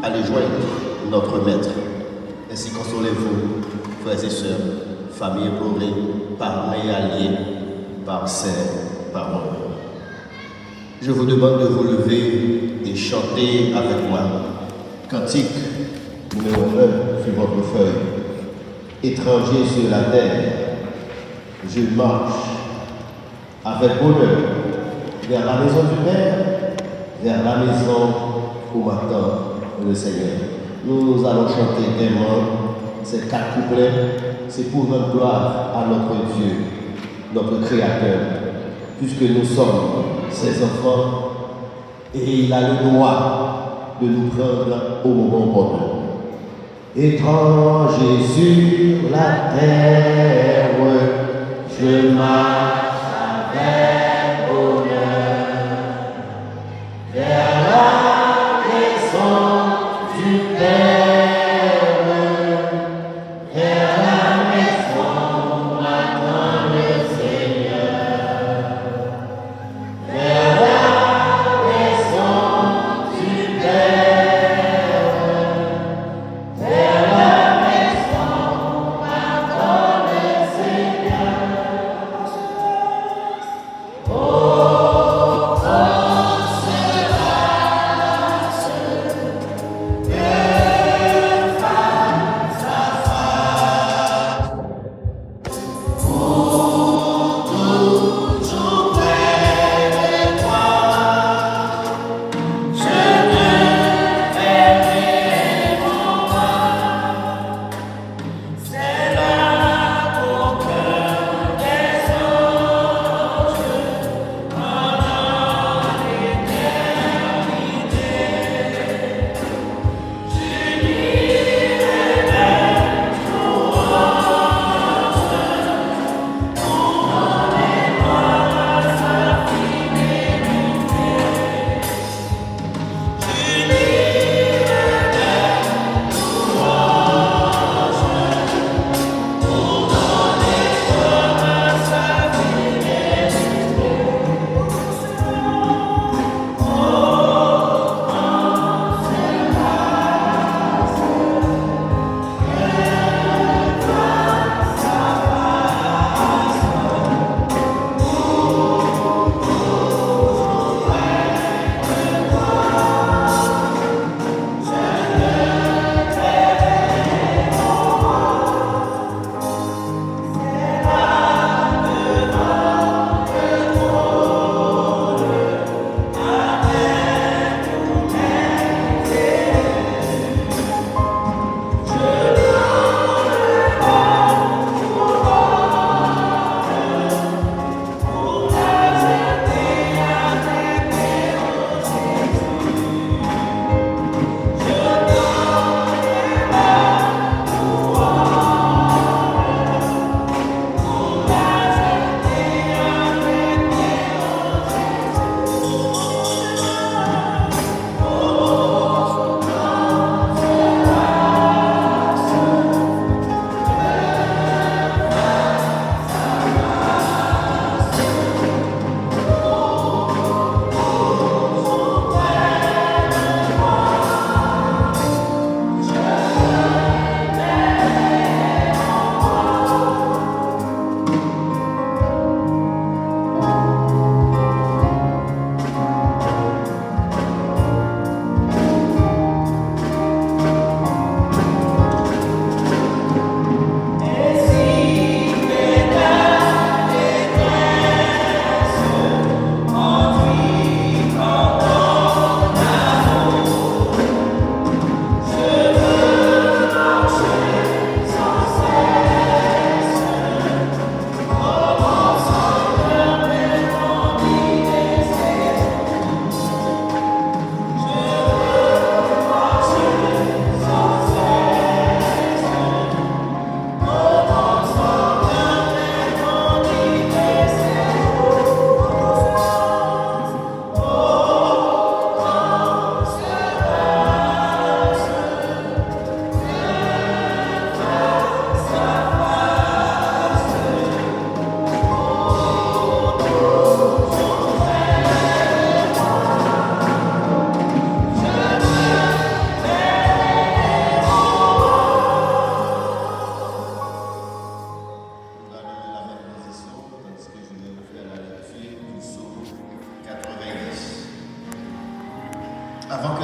aller joindre notre Maître. Ainsi consolez-vous, frères et sœurs, familles éplorées, parents et alliés, par ces paroles. Je vous demande de vous lever et chanter avec moi. Cantique numéro 1 sur votre feuille. Étranger sur la terre, je marche avec bonheur vers la maison du Père, vers la maison où m'attend le Seigneur. Nous allons chanter gaiement ces 4 couplets. C'est pour rendre gloire à notre Dieu, notre Créateur, puisque nous sommes ses enfants et il a le droit de nous prendre au moment opportun. Étranger sur la terre, je marche avec bonheur vers la maison du Père, vers la maison où m'attend le Seigneur, vers la maison du Père, vers la maison où m'attend le Seigneur.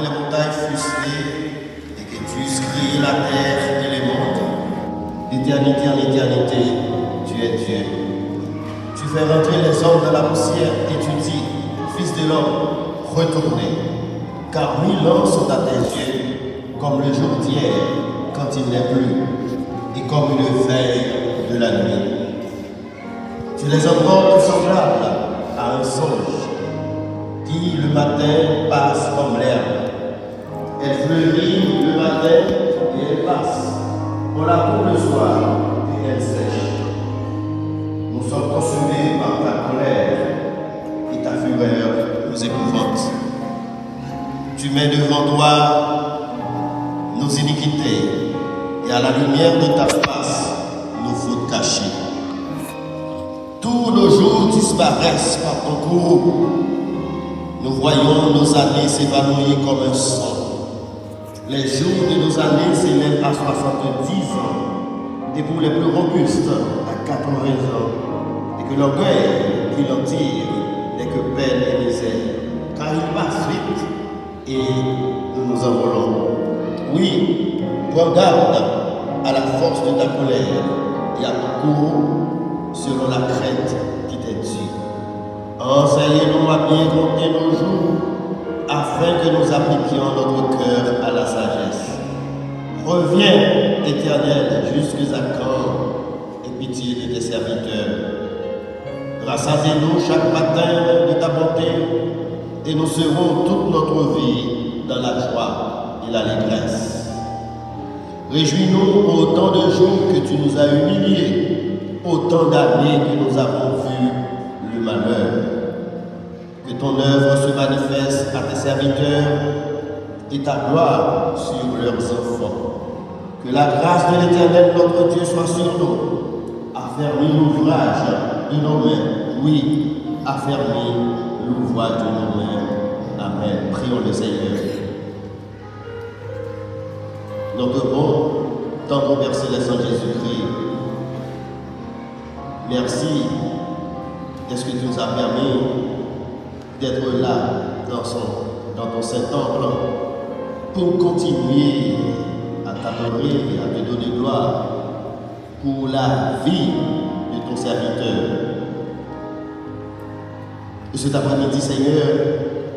que les montagnes fussent nées et que tu eusses créé la terre et les mondes. D'éternité en éternité, tu es Dieu. Tu fais rentrer les hommes dans la poussière et tu dis, Fils de l'homme, retournez. Car 1000 ans sont à tes yeux, comme le jour d'hier, quand il n'est plus, et comme une veille de la nuit. Tu les emportes semblables à un songe, qui le matin passe comme l'herbe. Elle fleurit le matin et elle passe. On la coupe le soir et elle sèche. Nous sommes consumés par ta colère et ta fureur nous épouvante. Tu mets devant toi nos iniquités et à la lumière de ta face nos fautes cachées. Tous nos jours disparaissent par ton courroux. Nous voyons nos années s'évanouir comme un sang. Les jours de nos années s'élèvent à 70 ans, et pour les plus robustes à 80 ans, et que l'orgueil qui l'en tire n'est que peine et misère, car il passe vite et nous nous envolons. Oui, prends garde à la force de ta colère et à ton courroux selon la crainte qui t'est due. Enseignez-nous à bien compter nos jours, afin que nous appliquions notre cœur à la sagesse. Reviens, Éternel, jusqu'à quand, et pitié de tes serviteurs. Rassasiez-nous chaque matin de ta bonté, et nous serons toute notre vie dans la joie et l'allégresse. Réjouis-nous autant de jours que tu nous as humiliés, autant d'années que nous avons vu le malheur. Que ton œuvre se manifeste à tes serviteurs et ta gloire sur leurs enfants. Que la grâce de l'Éternel notre Dieu soit sur nous. Affermis l'ouvrage de nos mains. Oui, affermis l'ouvrage de nos mains. Amen. Prions le Seigneur. Notre bon, tendre Père Céleste en Jésus-Christ, merci est-ce que tu nous as permis d'être là dans ton Saint-Temple pour continuer à t'adorer et à te donner gloire pour la vie de ton serviteur. Et cet après-midi, Seigneur,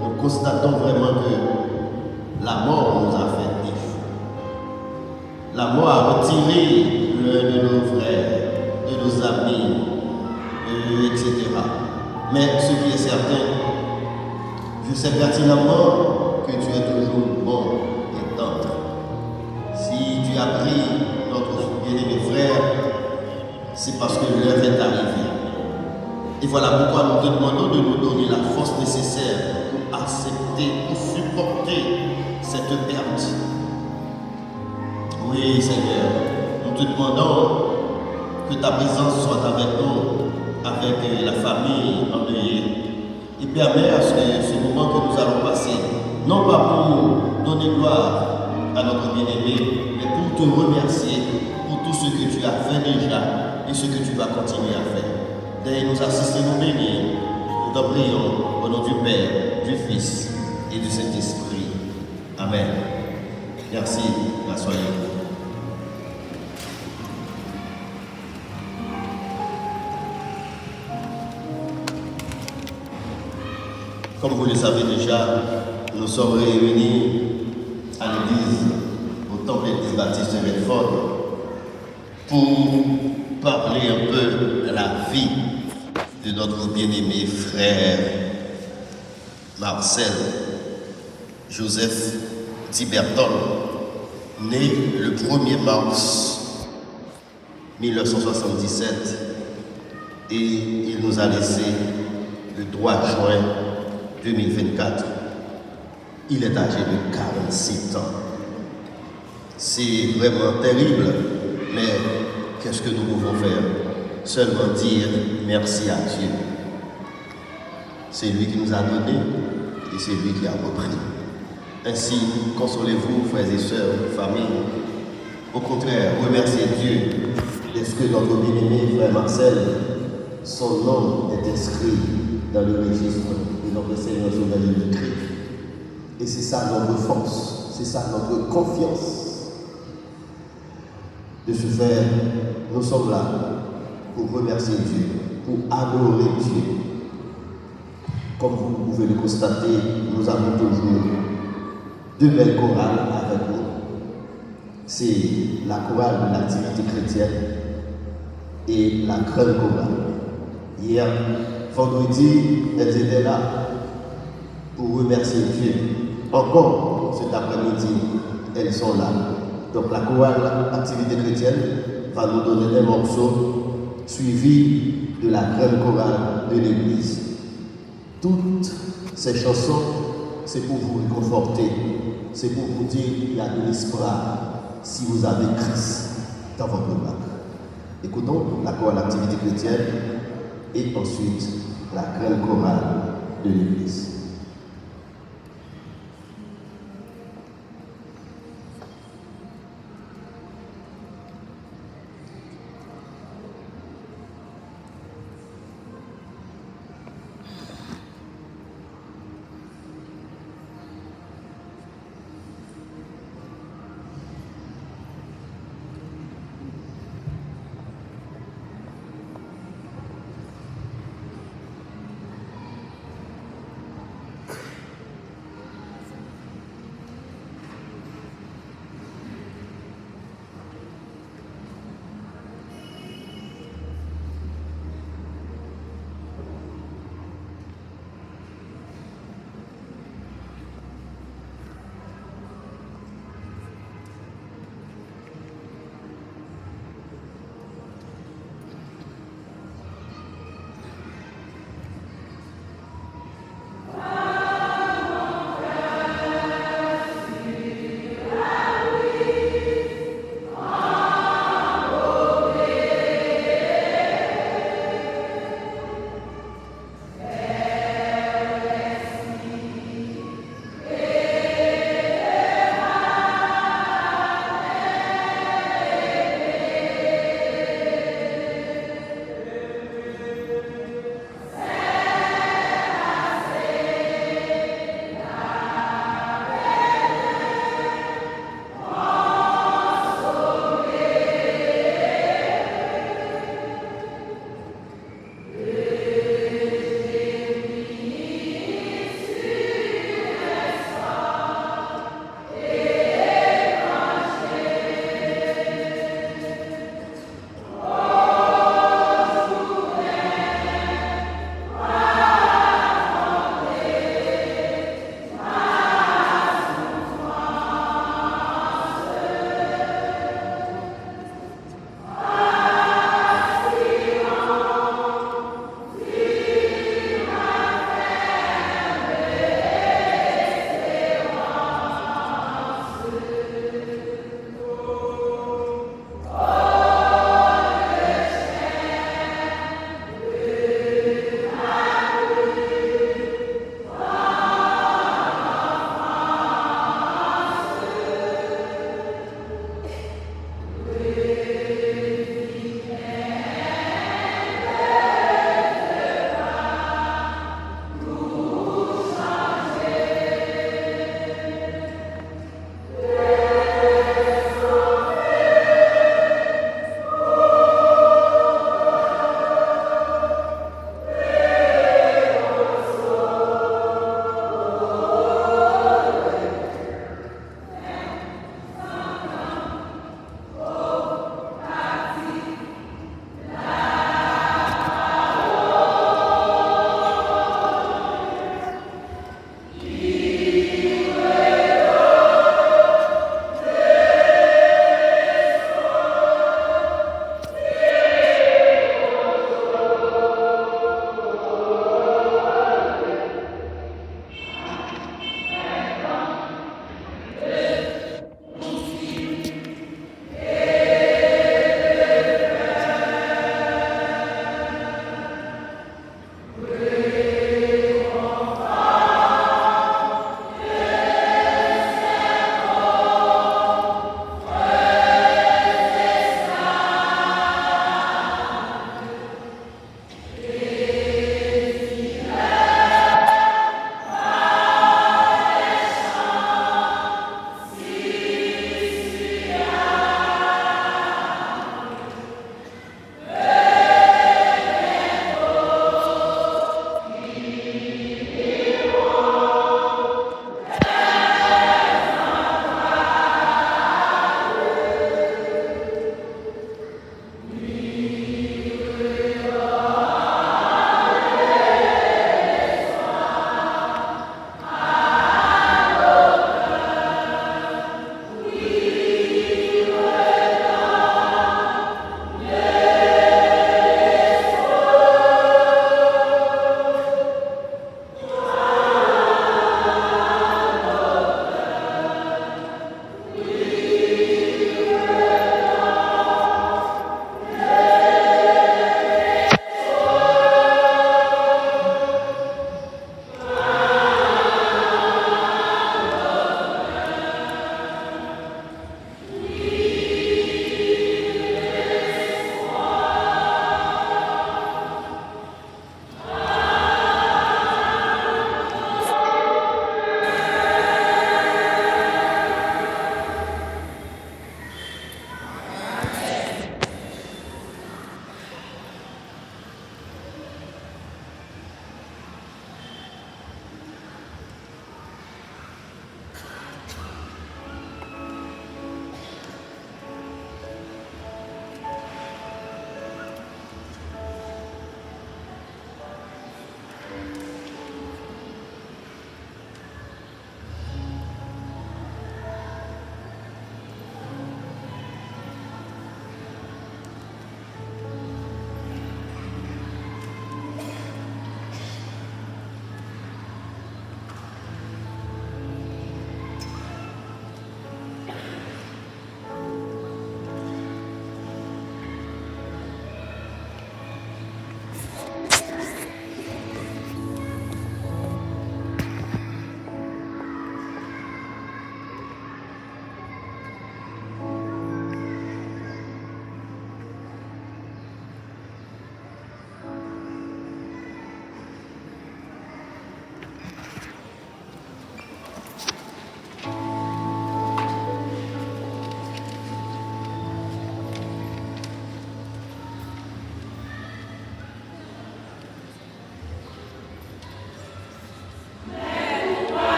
nous constatons vraiment que la mort nous a fait défaut. La mort a retiré l'un de nos frères, de nos amis, etc. Mais ce qui est certain, je sais pertinemment que tu es toujours bon et tendre. Si tu as pris notre bien-aimé frère, c'est parce que l'heure est arrivée. Et voilà pourquoi nous te demandons de nous donner la force nécessaire pour accepter, pour supporter cette perte. Oui, Seigneur, nous te demandons que ta présence soit avec nous, avec la famille endeuillée. Et permet à ce que ce moment que nous allons passer, non pas pour donner gloire à notre bien-aimé, mais pour te remercier pour tout ce que tu as fait déjà et ce que tu vas continuer à faire. D'ailleurs, nous assister, nous bénir, nous t'en prions au nom du Père, du Fils et du Saint-Esprit. Amen. Merci, soyez-vous. Comme vous le savez déjà, nous sommes réunis à l'église, au temple des baptistes de Bedford, pour parler un peu de la vie de notre bien-aimé frère Marcel Joseph Tiberton, né le 1er mars 1977, et il nous a laissé le 3 juin 2024. Il est âgé de 47 ans. C'est vraiment terrible, mais qu'est-ce que nous pouvons faire? Seulement dire merci à Dieu. C'est lui qui nous a donné et c'est lui qui a repris. Ainsi, consolez-vous, frères et sœurs, famille. Au contraire, remerciez Dieu. Est-ce que notre bien-aimé frère Marcel, son nom est inscrit dans le registre de notre Seigneur Jésus-Christ? Et c'est ça notre force, c'est ça notre confiance. De ce fait, nous sommes là pour remercier Dieu, pour adorer Dieu. Comme vous pouvez le constater, nous avons toujours deux belles chorales avec nous. C'est la chorale de l'activité chrétienne et la grande chorale. Hier, vendredi, elles étaient là pour remercier Dieu. Encore cet après-midi, elles sont là. Donc la chorale activité chrétienne va nous donner des morceaux suivis de la grande chorale de l'Église. Toutes ces chansons, c'est pour vous réconforter, c'est pour vous dire qu'il y a de l'espoir si vous avez Christ dans votre âme. Écoutons la chorale activité chrétienne et ensuite la grande chorale de l'Église.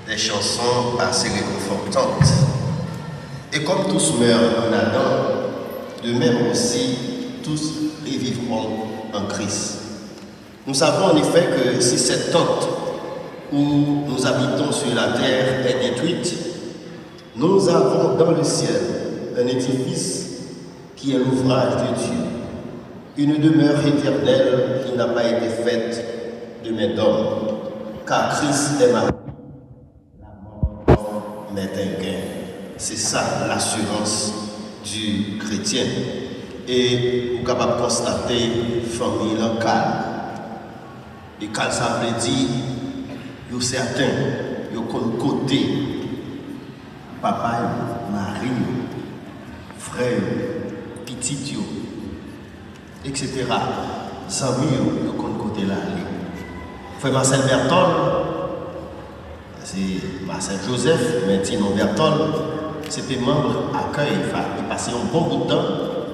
des chansons assez réconfortantes. Et comme tous meurent en Adam, de même aussi, tous revivront en Christ. Nous savons en effet que si cette tente où nous habitons sur la terre est détruite, nous avons dans le ciel un édifice qui est l'ouvrage de Dieu, une demeure éternelle qui n'a pas été faite de main d'homme, car Christ est ma vie, la mort m'est un gain. C'est ça l'assurance du chrétien. Et vous êtes capable de constater famille en calme. Et quand ça veut dire, vous certains, vous connaissez côté, papa, mari, frère, petit, etc. Zami, vous connaissez côté là. Frère Marcel Bertol, c'est Marcel Joseph, maintenant Bertol, c'était membre accueil, il passait un bon bout de temps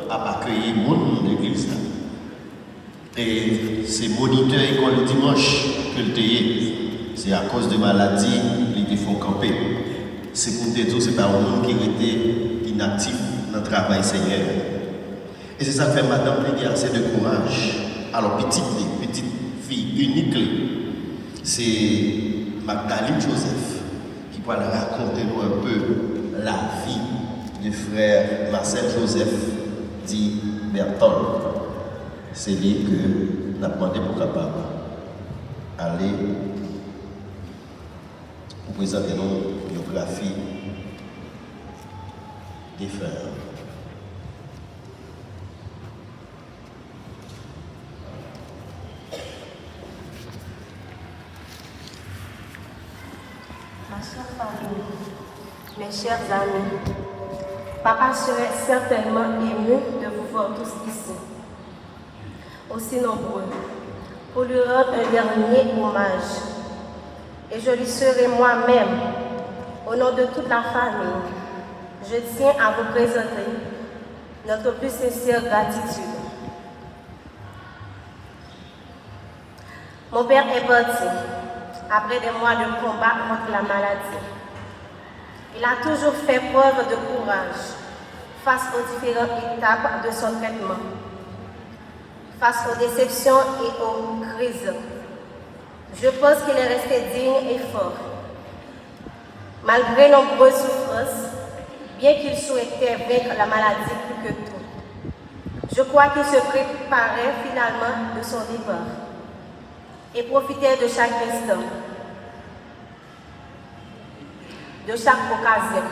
à accueillir mon l'église. Et c'est moniteur école le dimanche que le théâtre. C'est à cause de maladies, ils font camper. C'est pour dire que ce n'est pas un monde qui était inactif dans le travail Seigneur. Et c'est ça que fait madame qui a assez de courage. Alors, petite fille unique, c'est Magdalene Joseph qui va raconter nous un peu la vie du frère Marcel Joseph dit Bertol. C'est lui que nous avons demandé pour capable aller pour présenter nos biographies des frères. Ma chère famille, mes chers amis, papa serait certainement ému de vous voir tous ici, aussi nombreux, pour lui rendre un dernier hommage. Et je lui serai moi-même, au nom de toute la famille, je tiens à vous présenter notre plus sincère gratitude. Mon père est parti après des mois de combat contre la maladie. Il a toujours fait preuve de courage face aux différentes étapes de son traitement, face aux déceptions et aux crises. Je pense qu'il est resté digne et fort. Malgré nombreuses souffrances, bien qu'il souhaitait vaincre la maladie plus que tout, je crois qu'il se préparait finalement de son départ et profitait de chaque instant, de chaque occasion,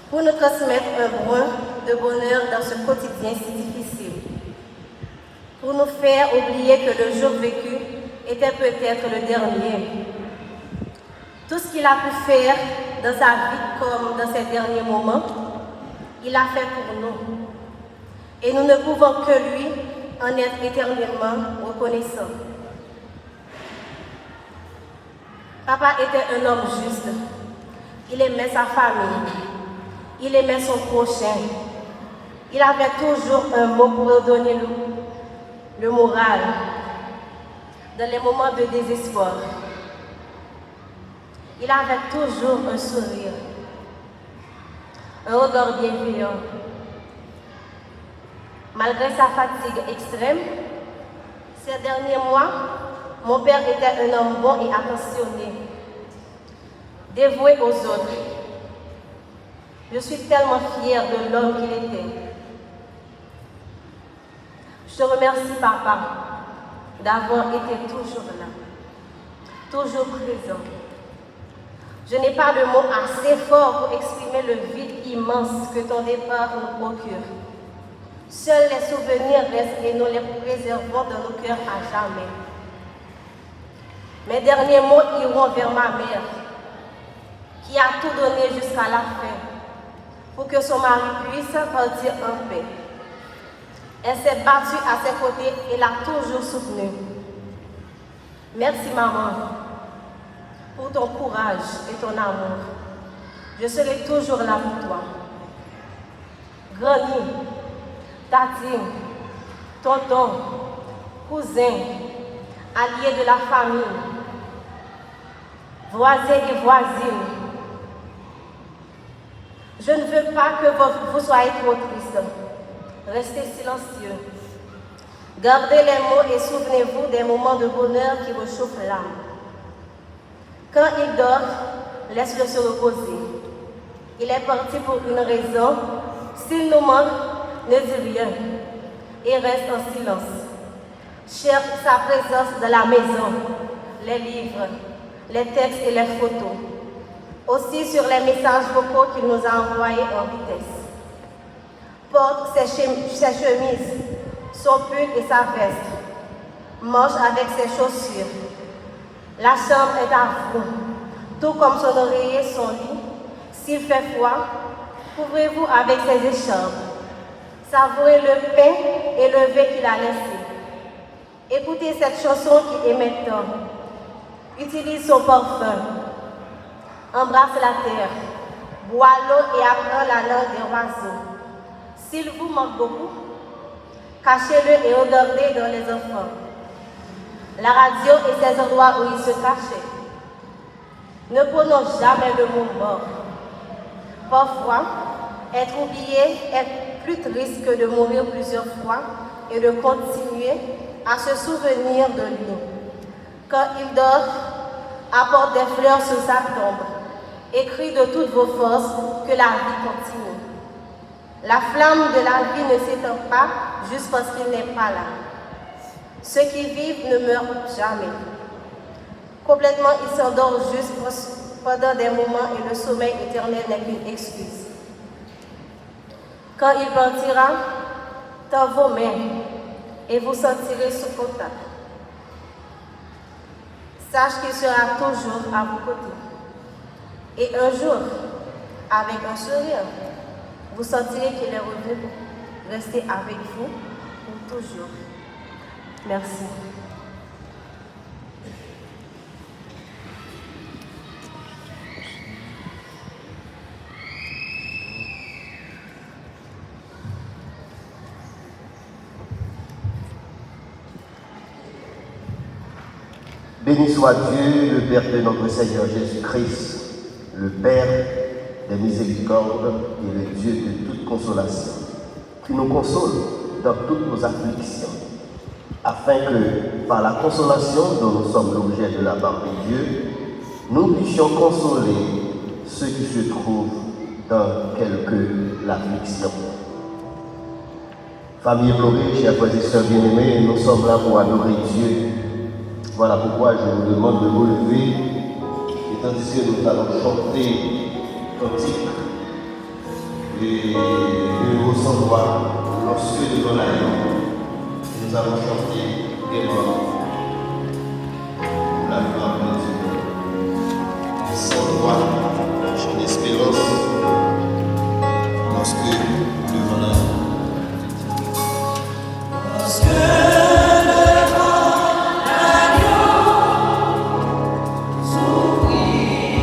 pour nous transmettre un brin de bonheur dans ce quotidien si difficile, pour nous faire oublier que le jour vécu était peut-être le dernier. Tout ce qu'il a pu faire dans sa vie comme dans ses derniers moments, il l'a fait pour nous. Et nous ne pouvons que lui en être éternellement reconnaissants. Papa était un homme juste. Il aimait sa famille. Il aimait son prochain. Il avait toujours un mot pour donner le moral dans les moments de désespoir. Il avait toujours un sourire, un regard bienveillant. Malgré sa fatigue extrême, ces derniers mois, mon père était un homme bon et attentionné, dévoué aux autres. Je suis tellement fière de l'homme qu'il était. Je te remercie, papa, d'avoir été toujours là, toujours présent. Je n'ai pas de mots assez forts pour exprimer le vide immense que ton départ nous procure. Seuls les souvenirs restent et nous les préservons dans nos cœurs à jamais. Mes derniers mots iront vers ma mère, qui a tout donné jusqu'à la fin, pour que son mari puisse partir en paix. Elle s'est battue à ses côtés et l'a toujours soutenue. Merci maman pour ton courage et ton amour. Je serai toujours là pour toi. Granny, Tatine, tonton, cousin, allié de la famille, voisins et voisines, je ne veux pas que vous soyez trop tristes. Restez silencieux. Gardez les mots et souvenez-vous des moments de bonheur qui réchauffent l'âme. Quand il dort, laisse-le se reposer. Il est parti pour une raison. S'il nous manque, ne dis rien et reste en silence. Cherche sa présence dans la maison, les livres, les textes et les photos. Aussi sur les messages vocaux qu'il nous a envoyés en vitesse. Porte ses chemises, son pull et sa veste. Marche avec ses chaussures. La chambre est à vous, tout comme son oreiller, son lit. S'il fait froid, couvrez-vous avec ses écharpes. Savourez le pain et le vin qu'il a laissé. Écoutez cette chanson qui émet tant. Utilise son parfum. Embrasse la terre. Bois l'eau et apprends la langue des oiseaux. S'il vous manque beaucoup, cachez-le et regardez dans les enfants. La radio et ses endroits où il se cachait. Ne prononce jamais le mot mort. Parfois, être oublié est plus triste que de mourir plusieurs fois et de continuer à se souvenir de lui. Quand il dort, apporte des fleurs sur sa tombe et crie de toutes vos forces que la vie continue. La flamme de la vie ne s'éteint pas juste parce qu'il n'est pas là. Ceux qui vivent ne meurent jamais. Complètement, ils s'endorment juste pendant des moments et le sommeil éternel n'est qu'une excuse. Quand il partira, dans vos mains, et vous sentirez sous contact. Sache qu'il sera toujours à vos côtés. Et un jour, avec un sourire, vous sentirez qu'il est revenu pour rester avec vous pour toujours. Merci. Béni soit Dieu, le Père de notre Seigneur Jésus-Christ, le Père des miséricordes et le Dieu de toute consolation, qui nous console dans toutes nos afflictions, afin que, par la consolation dont nous sommes l'objet de la part de Dieu, nous puissions consoler ceux qui se trouvent dans quelque affliction. Famille éplorée, chers frères et sœurs bien-aimés, nous sommes là pour adorer Dieu. Voilà pourquoi je vous demande de vous lever, et tandis que nous allons chanter cantique et de nous recevoir lorsque devant la nous allons chanter gaiement pour la gloire de Dieu. Sans droit, chant d'espérance, lorsque devant la Thank you.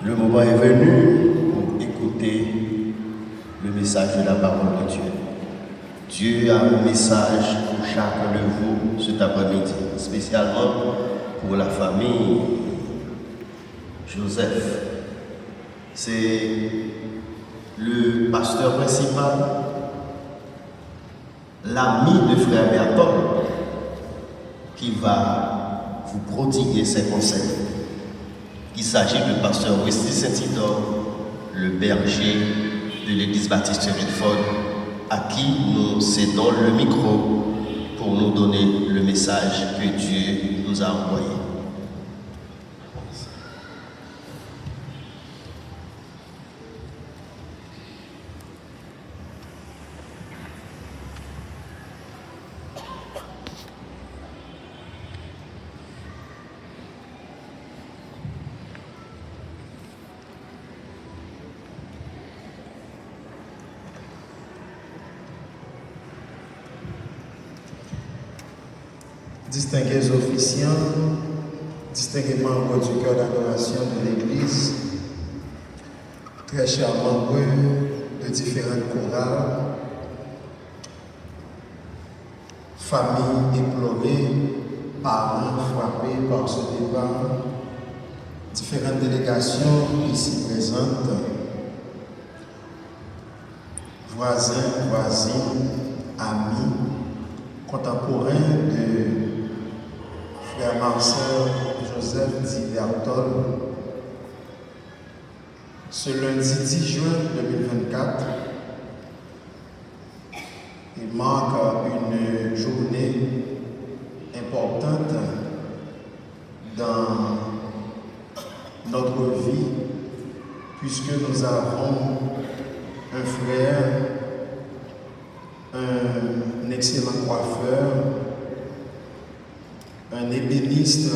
Le moment est venu pour écouter le message de la parole de Dieu. Dieu a un message pour chacun de vous cet après-midi, spécialement pour la famille Joseph. C'est le pasteur principal, l'ami de frère Berton, qui va vous prodiguer ses conseils. Il s'agit du pasteur Wesley Saint-Isidore, le berger de l'église baptiste Redford, à qui nous cédons le micro pour nous donner le message que Dieu nous a envoyé. Distingués officiants, distingués membres du cœur d'adoration de l'Église, très chers membres de différentes chorales, familles éplorées, parents frappés par ce départ, différentes délégations ici présentes, voisins, voisines, amis, contemporains de frère Marcel Joseph dit Bertol, ce lundi 10 juin 2024, il marque une journée importante dans notre vie, puisque nous avons un frère, un excellent coiffeur, un ébéniste,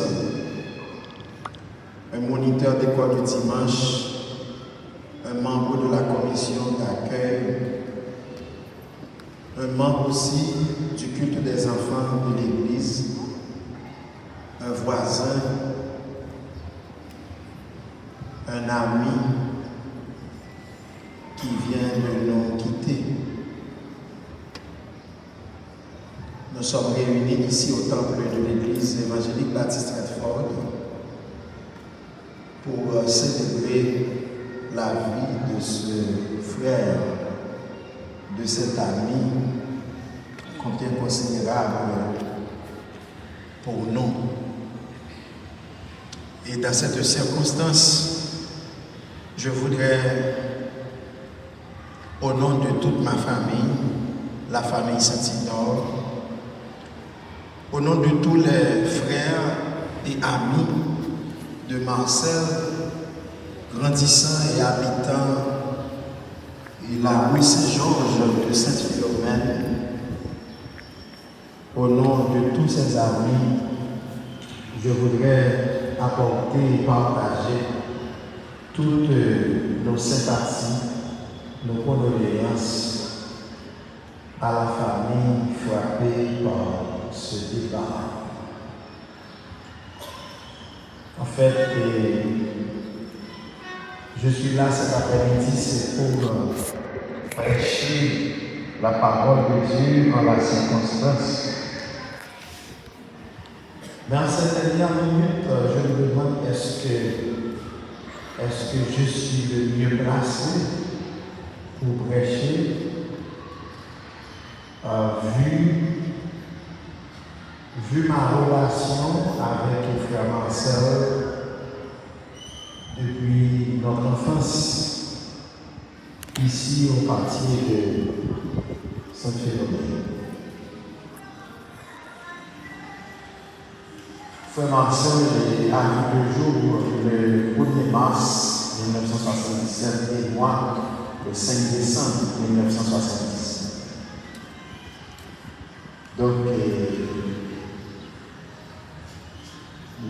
un moniteur d'école du dimanche, un membre de la commission d'accueil, un membre aussi du culte des enfants de l'Église, un voisin, un ami qui vient de nous quitter. Nous sommes réunis ici au temple de l'église évangélique Baptiste Redford pour célébrer la vie de ce frère, de cet ami, combien considérable pour nous. Et dans cette circonstance, je voudrais, au nom de toute ma famille, la famille Saint-Isidore, au nom de tous les frères et amis de Marcel, grandissant et habitant et la rue Saint-Georges de Sainte-Philomène, au nom de tous ces amis, je voudrais apporter et partager toutes nos sympathies, nos condoléances à la famille frappée par ce départ. En fait, je suis là cet après-midi, c'est pour prêcher la parole de Dieu en la circonstance. Mais en cette dernière minute, je me demande est-ce que je suis le mieux placé pour prêcher, vu ma relation avec le frère Marcel depuis notre enfance, ici au quartier de Sainte-Philomène. Frère Marcel est arrivé le jour le 1er mars 1977 et moi le 5 décembre 1970. Donc,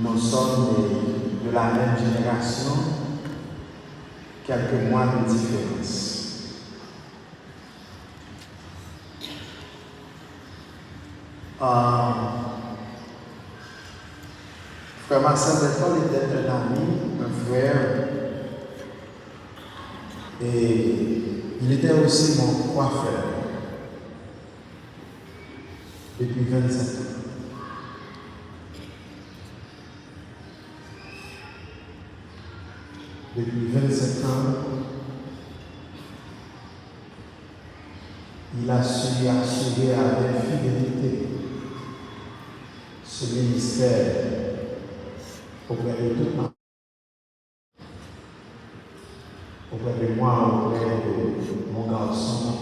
nous sommes de la même génération, quelques mois de différence. Frère Marcel Berton était un ami, un frère Et il était aussi mon coiffeur depuis 27 ans. Depuis 27 ans, il a su assurer avec fidélité ce ministère auprès de toute ma auprès de moi, auprès de mon garçon,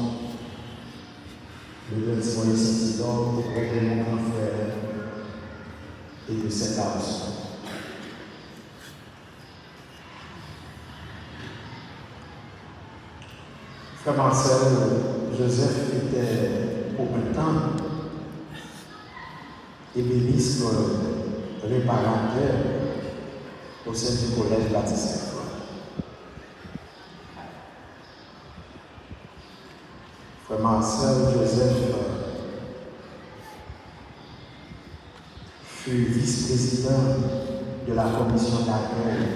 le Dieu Saint-Isidore, auprès de mon grand frère et de ses garçons. Frère Marcel, Joseph était au temps et ministre réparateur au sein du collège Baptiste. Frère Marcel Joseph fut vice-président de la commission d'accueil.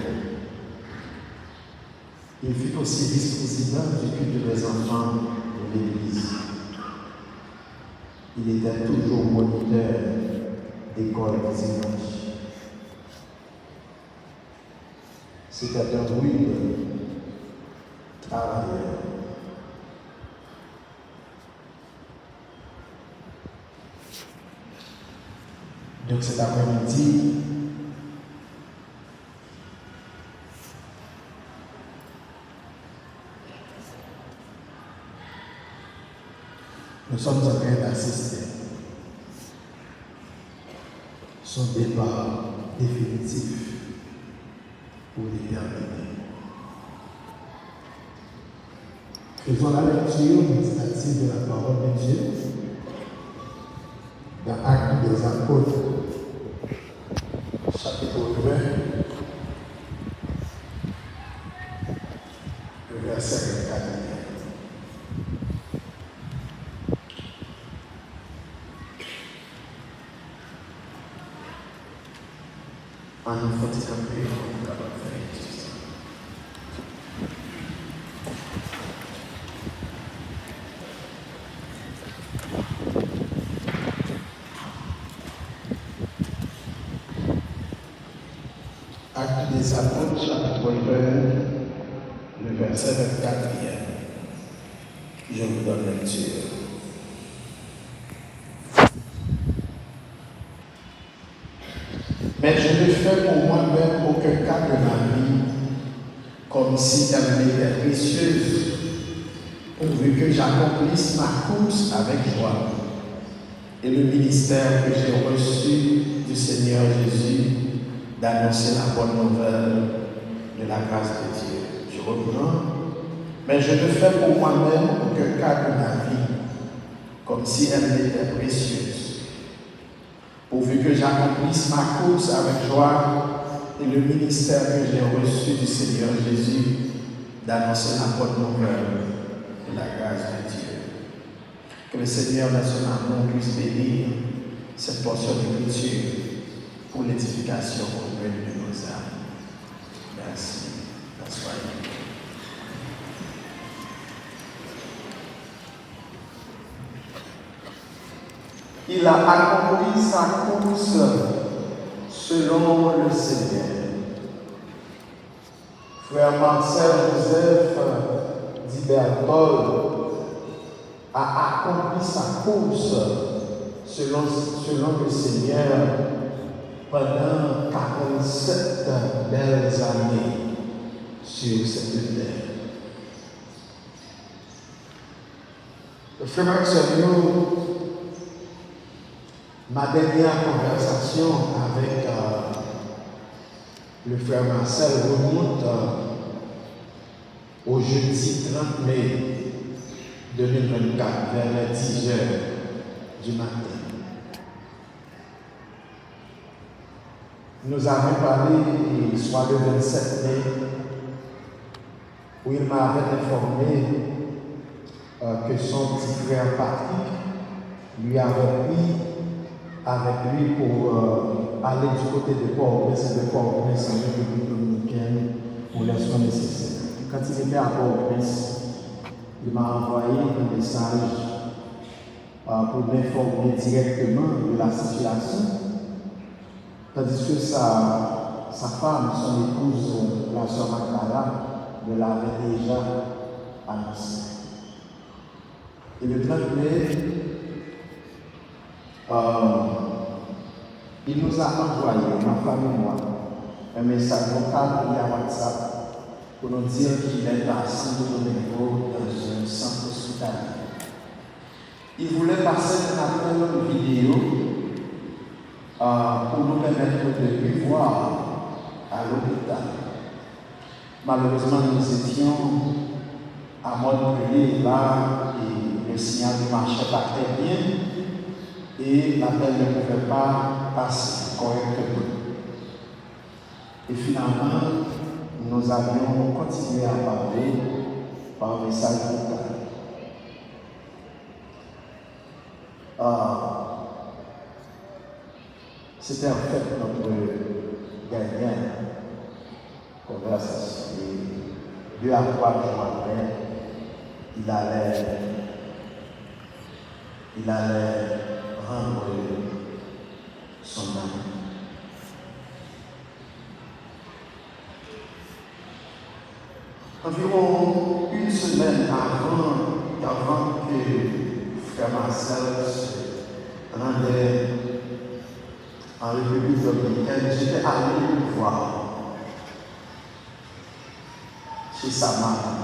Il fut aussi vice-président du culte des enfants de l'Église. Il était toujours moniteur d'école des dimanches. C'était un rude travailleur. Donc cet après-midi, nous sommes en train d'assister son départ définitif pour l'éternité. Faisons la lecture méditative de la parole de Dieu dans Actes des Apôtres, chapitre 20, le verset 24. En une fois de camper, on va faire tout ça. Actes des Apôtres, chapitre 20, le verset 24. Je vous donne lecture. Mais je ne fais pour moi-même aucun cas de ma vie, comme si elle m'était précieuse, pourvu que j'accomplisse ma course avec joie et le ministère que j'ai reçu du Seigneur Jésus d'annoncer la bonne nouvelle de la grâce de Dieu. Je reprends. Mais je ne fais pour moi-même aucun cas de ma vie, comme si elle m'était précieuse, pourvu que j'accomplisse ma course avec joie et le ministère que j'ai reçu du Seigneur Jésus d'annoncer la bonne nouvelle de la grâce de Dieu. Que le Seigneur, dans son amour, puisse bénir cette portion d'écriture pour l'édification commune de nos âmes. Merci. Soyez. Il a accompli sa course selon le Seigneur. Frère Marcel Joseph dit Berthold a accompli sa course selon le Seigneur pendant 47 belles années sur cette terre. Le frère Marcel, ma dernière conversation avec le frère Marcel remonte au jeudi 30 mai 2024, vers les 10 heures du matin. Nous avons parlé, soit le 27 mai, où il m'avait informé que son petit frère Patrick lui avait pris avec lui pour aller du côté de Port-au-Prince et de Port-au-Prince en République dominicaine pour les soins nécessaires. quand il était à Port-au-Prince, il m'a envoyé un message pour m'informer directement de la situation, tandis que sa femme, son épouse, la sœur Magdala, me l'avait déjà annoncé. Et le 30 mai, il nous a envoyé, ma femme et moi, un message vocal via WhatsApp pour nous dire qu'il est à Santo-Domingo dans un centre hospitalier. Il voulait passer un appel vidéo pour nous permettre de lui voir à l'hôpital. Malheureusement, nous étions à Montpellier là et le signal ne marchait pas très bien et l'appel ne pouvait pas passer correctement. Et finalement, nous avions continué à parler par message vocal. C'était en fait notre dernière conversation. Et 2 à 3 jours après, il allait rendre son âme. Environ une semaine avant que Frère Marcel se rendait en République dominicaine, j'étais allé le voir chez sa maman.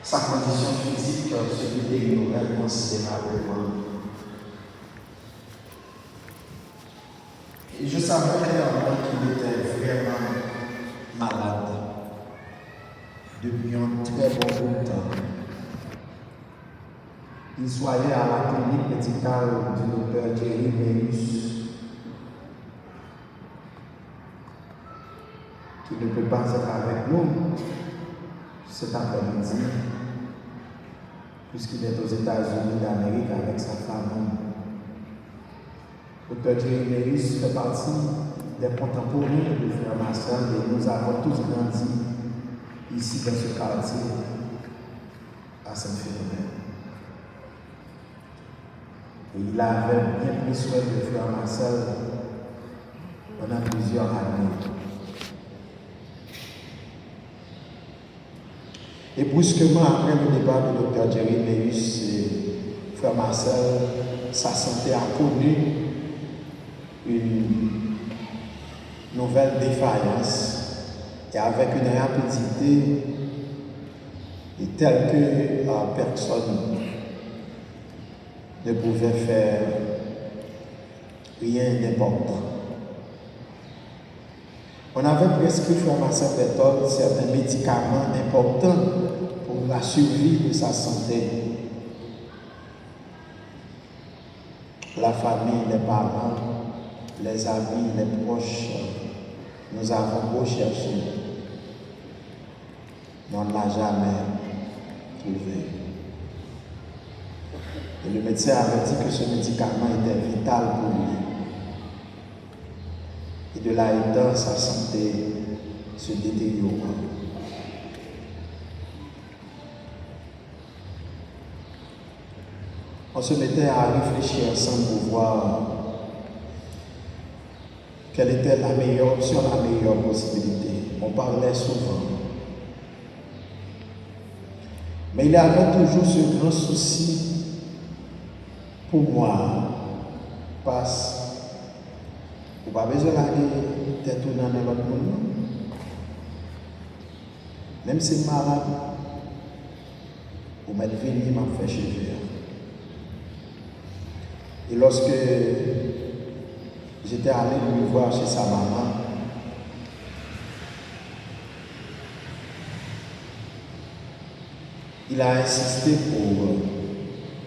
Sa condition physique se détériorait considérablement. Et je savais clairement qu'il était vraiment malade depuis un très bon bout de temps. Il soignait à la clinique médicale du docteur Jerry Meus, qui ne peut pas être avec nous cet après-midi, puisqu'il est aux États-Unis d'Amérique avec sa femme. Dr. Jerry Meus fait partie des contemporains de Frère Marcel et nous avons tous grandi ici dans ce quartier à Saint-Philomène. Et il avait bien pris soin de Frère Marcel pendant plusieurs années. Et brusquement, après le départ de Dr. Jerry Meus, Frère Marcel, sa santé a connu une nouvelle défaillance et avec une rapidité telle que personne ne pouvait faire rien d'important. On avait prescrit Frère Marcel Berthold certains médicaments importants pour la survie de sa santé. La famille, les parents, les amis, les proches, nous avons beau chercher, mais on ne l'a jamais trouvé. Et le médecin avait dit que ce médicament était vital pour lui. Et de là étant, sa santé se détériora. On se mettait à réfléchir ensemble pour voir quelle était la meilleure option, la meilleure possibilité. On parlait souvent. Mais il y avait toujours ce grand souci pour moi. Parce que vous n'avez pas besoin d'aller tête dans l'autre monde. Même si c'est malade, vous m'avez venu m'a fait cheveux. Et lorsque j'étais allé lui voir chez sa maman, il a insisté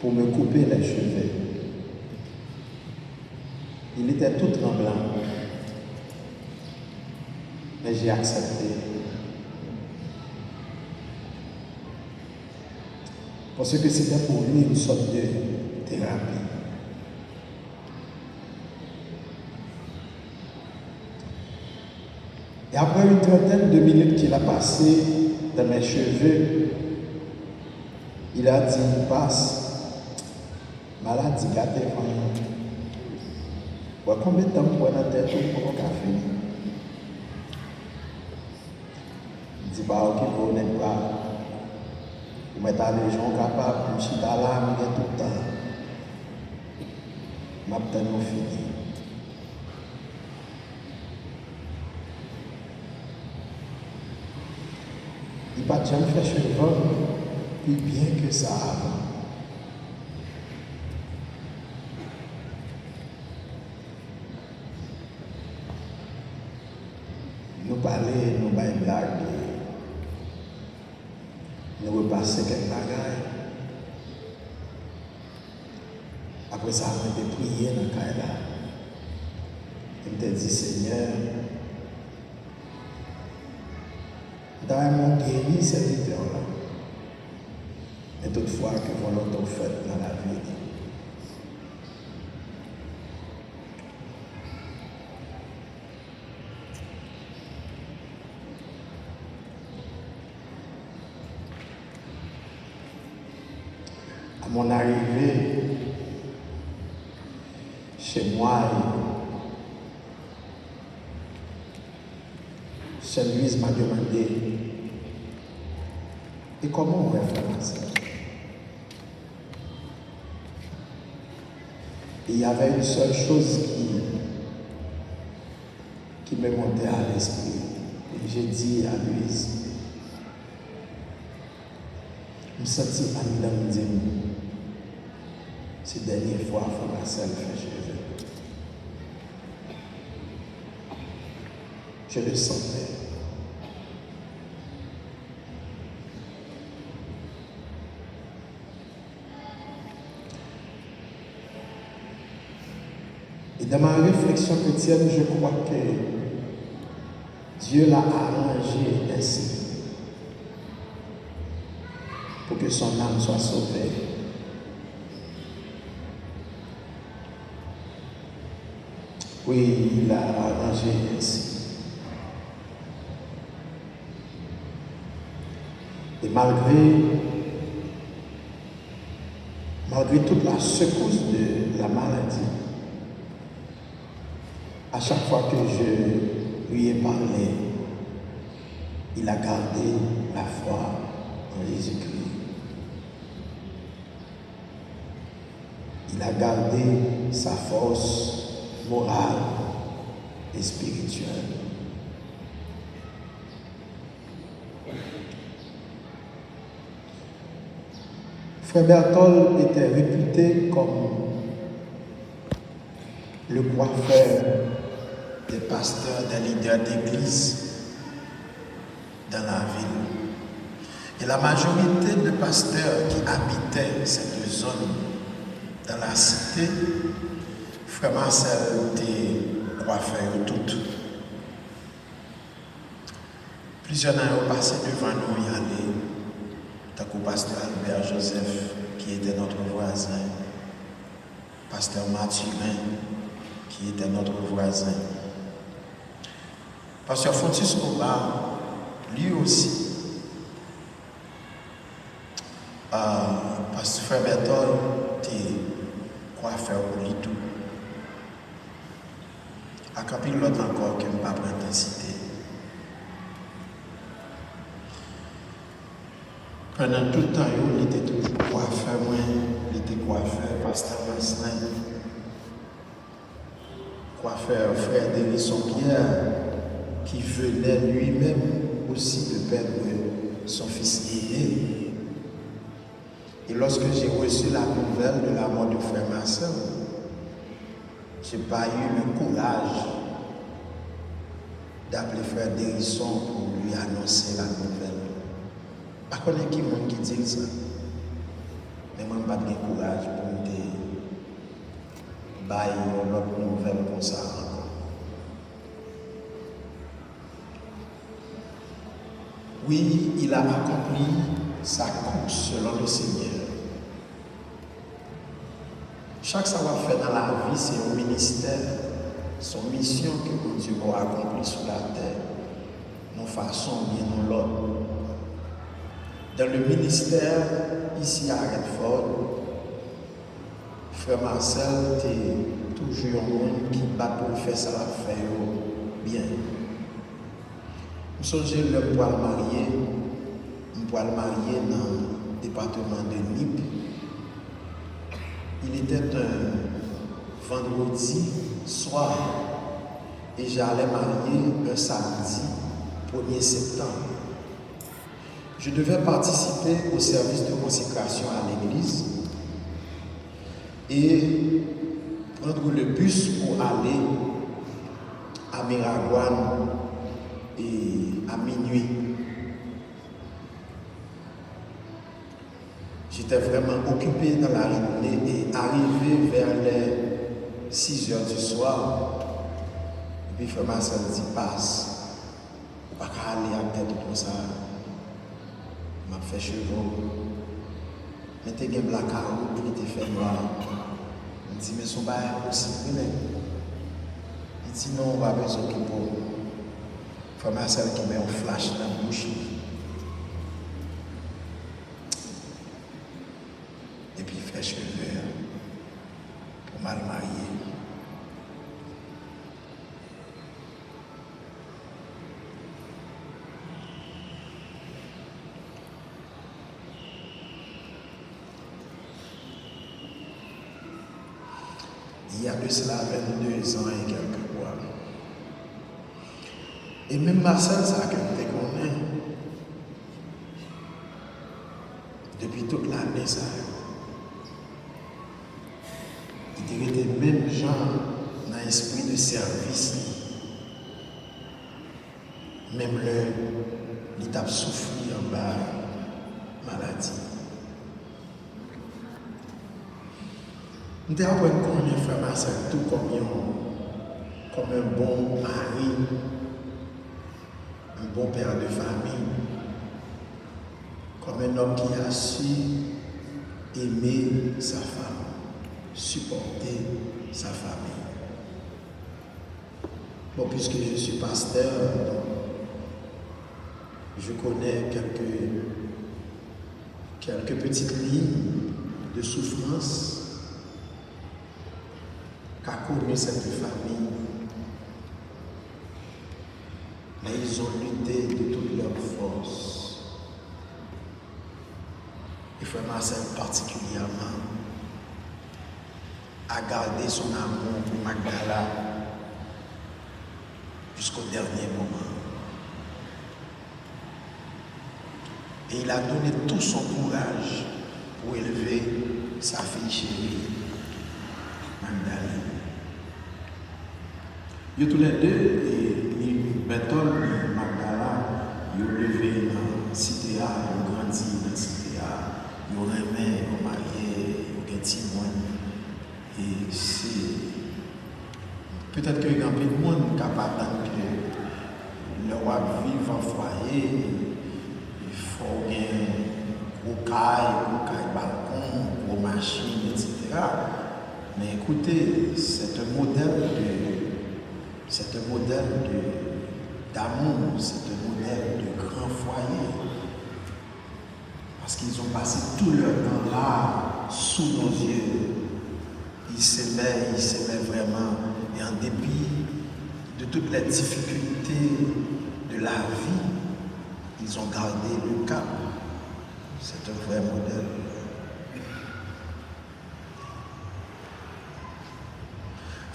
pour me couper les cheveux. Il était tout tremblant. Mais j'ai accepté. Parce que c'était pour lui une sorte de thérapie. Et après une trentaine de minutes qu'il a passé dans mes cheveux, il a dit, passe, maladie gâtée, combien de temps pour la tête pour un café? Il dit, bah, ok, vous n'êtes pas. Vous mettez les gens capables, je suis là, je tout le temps. Je m'attends fini. Il n'a pas jamais fait cheveux, puis bien que ça avant. Nous parler, nous bailler blague, nous repasser quelques bagages. Après ça, on a prié dans le cas là. Il m'a dit, Seigneur, dans mon guéri serviteur-là, et toutefois que volonté faite dans la vie. À mon arrivée chez moi, Saint-Louis m'a demandé, et comment on va faire ça? Et il y avait une seule chose qui me montait à l'esprit. Et j'ai dit à Louise, je me sentis en dedans de dire, cette dernière fois, il faut Marcel faire chez eux. Je le sentais. Et dans ma réflexion chrétienne, je crois que Dieu l'a arrangé ainsi pour que son âme soit sauvée. Oui, il l'a arrangé ainsi. Et malgré toute la secousse de la maladie, à chaque fois que je lui ai parlé, il a gardé la foi en Jésus-Christ. Il a gardé sa force morale et spirituelle. Frère Berthold était réputé comme le coiffeur des pasteurs, des leaders d'église dans la ville. Et la majorité de pasteurs qui habitaient cette zone dans la cité, Frère Marcel était coiffeur tout. Plusieurs années ont passé devant nous y aller. Tant que pasteur Albert Joseph, qui était notre voisin, pasteur Mathurin, qui était notre voisin, pasteur Fontis Oba, lui aussi, pasteur Frère Berthold était coiffeur pour lui tout. À capille l'autre encore qui ne pas prendre intensité. Pendant tout le temps, il était toujours coiffeur, il était coiffeur, pasteur Masselin, coiffeur frère Dérisson Pierre, qui venait lui-même aussi de perdre son fils aîné. Et lorsque j'ai reçu la nouvelle de la mort de frère Marcel, je n'ai pas eu le courage d'appeler frère Dérisson pour lui annoncer la nouvelle. Je ne sais pas qui monde qui dit ça. Mais je n'ai pas de courage pour me dire l'autre nouvelle comme ça encore. Oui, il a accompli sa course selon le Seigneur. Chaque savoir-faire dans la vie, c'est un ministère, son mission que Dieu a accompli sur la terre. nos façons, bien nos l'autre. Dans le ministère, ici à Redford, Frère Marcel était toujours un monde qui bat pour faire ça faire bien. Je songe le pour le marier dans le département de Nip. Il était un vendredi soir et j'allais marier un samedi 1er septembre. Je devais participer au service de consécration à l'église et prendre le bus pour aller à Miragouane et à minuit. J'étais vraiment occupé dans la journée et arrivé vers les 6 heures du soir, et puis Frère Marcel dit passe, on ne peut pas aller à tête comme ça. M'a fait chevaux, mettez un black out, il était fait noir. Il dit, mais son bail est possible. Il dit, non, on va besoin de pour. Frère Marcel qui met un flash dans la bouche. Et puis il fait cheveux pour mal marier. Il y a de cela 22 ans et quelques mois. Et même Marcel, ça a quelqu'un qu'on est. Depuis toute l'année, ça. Il était même gens dans l'esprit de service. Même il a souffert en bas maladie. Nous avons appris à Frère Marcel tout comme un bon mari, un bon père de famille, comme un homme qui a su aimer sa femme, supporter sa famille. Bon, puisque je suis pasteur, je connais quelques petites lignes de souffrance qu'a connu cette famille. Mais ils ont lutté de toute leur force. Et Frère Marcel particulièrement a gardé son amour pour Magdala jusqu'au dernier moment. Et il a donné tout son courage pour élever sa fille chérie, Magdala. Ils tous les deux, Bertol et Magdala, ils ont levé dans la cité, ils ont grandi dans la cité, ils ont aimé, ils ont marié, ils ont témoin. Et c'est peut-être qu'il y a un peu de monde capable de leur vivre en foyer, il faut un gros caille, balcon, gros machine, etc. Mais écoutez, c'est un modèle d'amour, c'est un modèle de grand foyer. Parce qu'ils ont passé tout leur temps là, sous nos yeux. Ils s'aimaient vraiment. Et en dépit de toutes les difficultés de la vie, ils ont gardé le cap. C'est un vrai modèle.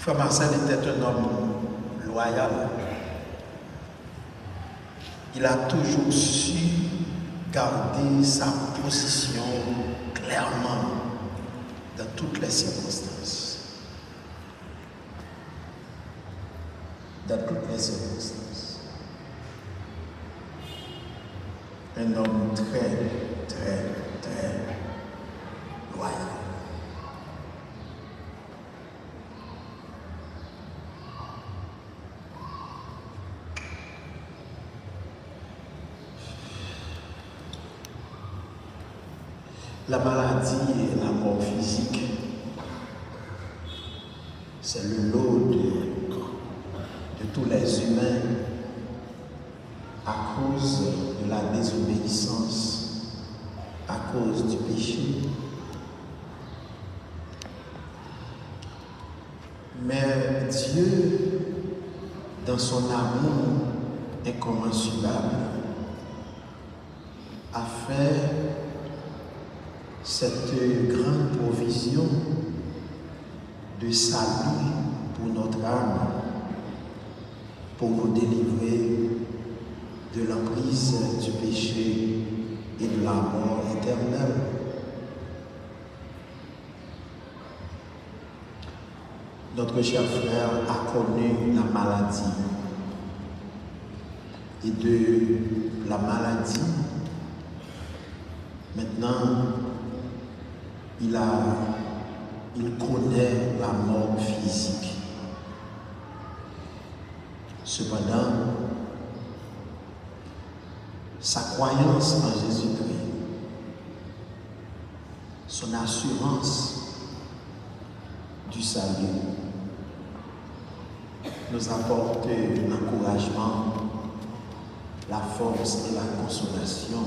Frère Marcel était un homme loyal. Il a toujours su garder sa position clairement dans toutes les circonstances. Dans toutes les circonstances. Un homme très, très, très loyal. La maladie et la mort physique, c'est le lot de tous les humains. à cause de la désobéissance, à cause du péché. Mais Dieu, dans son amour incommensurable, a fait cette grande provision de salut pour notre âme, pour nous délivrer de l'emprise du péché et de la mort éternelle. Notre cher frère a connu la maladie. Et de la maladie, maintenant, il connaît la mort physique. Cependant, sa croyance en Jésus-Christ, son assurance du salut, nous apporte l'encouragement, la force et la consolation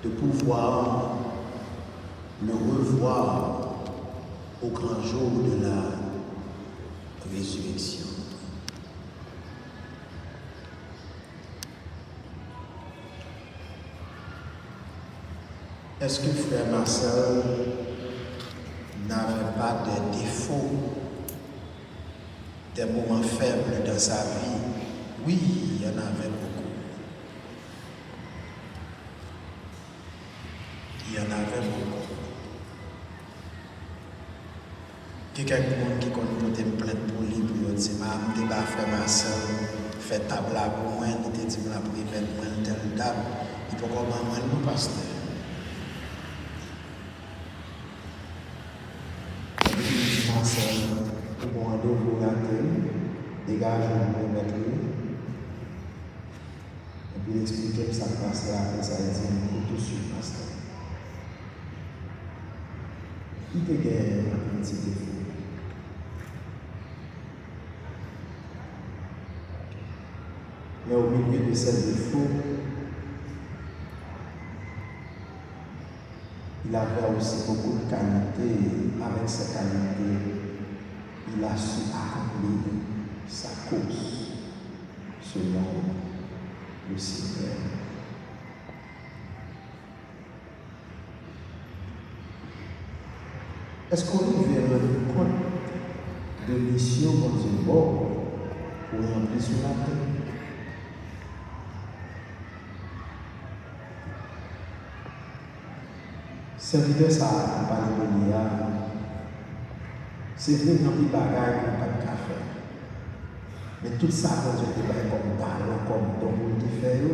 de pouvoir le revoir au grand jour de la résurrection. Est-ce que frère Marcel n'avait pas de défauts, des moments faibles dans sa vie? Oui, il y en avait beaucoup. Il y en avait beaucoup. Quelqu'un qui connaît plainte pour lui, pour dire, je ne vais pas faire ma soeur, faire table pour moi, il te dit, je vais mettre moi telle table. Il faut comment moi, nous, pasteur. Pour rendez-vous dégage le mettre. Et puis expliquer que ça passe après ça, il dit, tout de suite, pasteur. Il peut gagner un petit défaut. Mais au milieu de ces défauts, il avait aussi beaucoup de qualités. Avec ces qualités, il a su accomplir sa cause selon le Seigneur. Est-ce qu'on veut rendre compte de mission dans une mort pour remplir sur la terre? Serviteur, ça a parlé de l'IA. C'est vrai dans les bagages qu'on n'a pas de café. Mais tout ça, quand je dis comme talent, comme don pour le faire,